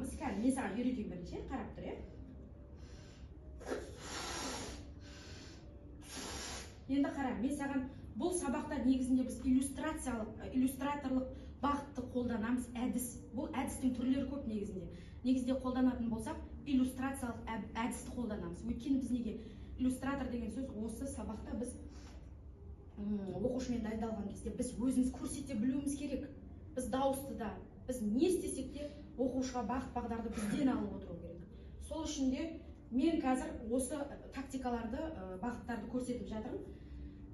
аламыз. Кәне мен саған үйретейін бірінші, қарап тұр, Енді қара, мен саған бұл сабақта негізінде біз иллюстраторлық бағытты қолданамыз, әдіс. Бұл әдістің түрлері көп негізінде. Негізде қолданатын болсақ, иллюстрациялық әдісті қолданамыз. Өйткені біз неге иллюстратор деген сөз осы сабақта біз оқушымен дайындалған кезде біз өзіміз көрсете білуіміз керек. Біз дауысты да, біз не істесек те оқушыға бағыт-бағдарды бізден алып отыру керек. Сол үшін де мен қазір осы тактикаларды, бағыттарды көрсетіп жатырмын.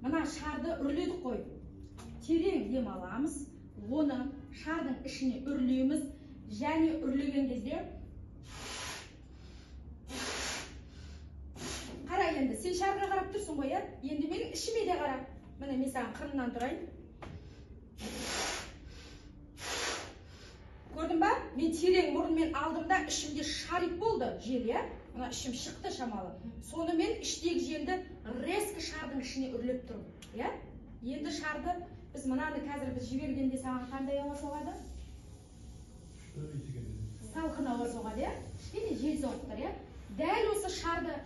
Мына шарды үрледік қой. Терең дем аламыз, оны шардың ішіне үрлейміз, және үрлеген кезде қара енді, сен шарға қарап тұрсың ғой, енді менің ішіме де қара. Міне мен саған қырынан тұрайын. Көрдің ба? Мен терең мұрынмен алдымда ішімде шарик болды, жел, Мына ішім шықты шамалы. Соны мен іштегі желді резкі шардың ішіне үрлеп тұрмын. Енді шарды біз мынаны қазір біз жібергенде саған қандай ауа соғады? Салқын ауа соғады, Кішкене жел соғып тұр, Дәл осы шарды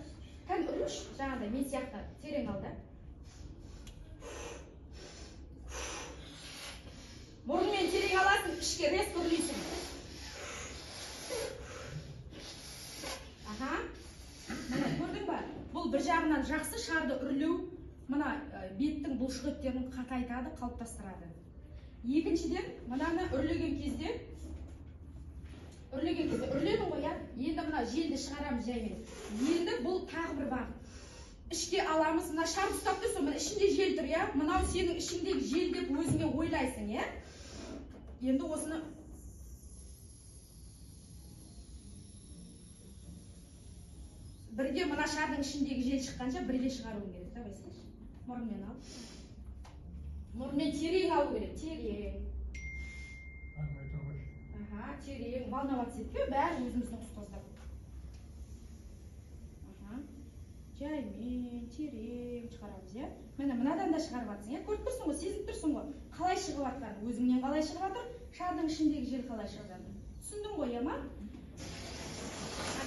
кән үрлеш, жаңағыдай мен сияқты терең алды. Мұрынмен терең аласың, ішке резкі үрлейсің. Мына көрдің ба? Бұл бір жағынан жақсы шарды үрлеу, мына беттің бұлшық еттерін қатайтады, қалыптастырады. Екіншіден, мынаны үрлеген кезде үрледің ғой, енді мына желді шығарамыз жаймен. Енді бұл тағы бір бағыт. Ішке аламыз, мына шарды ұстап тұрсың, мына ішінде жел тұр, Мынау сенің ішіңдегі жел деп өзіңе ойлайсың, Енді осыны бірге мына шардың ішіндегі жел шыққанша бірге шығаруың керек. Давай слышь. Мұрынмен ал. Мұрынмен терең алу керек. Терең. Терең. Волноваться етпе, бәрі өзіміздің ұстаздар. Жаймен, терең шығарамыз, Міне, мынадан да шығарып жатсың, көріп тұрсың ғой, сезіп тұрсың ғой. Қалай шығып жатқанын, өзіңнен қалай шығып жатыр, шардың ішіндегі жел қалай шығып жатыр. Түсіндің ғой, ма? Әкел.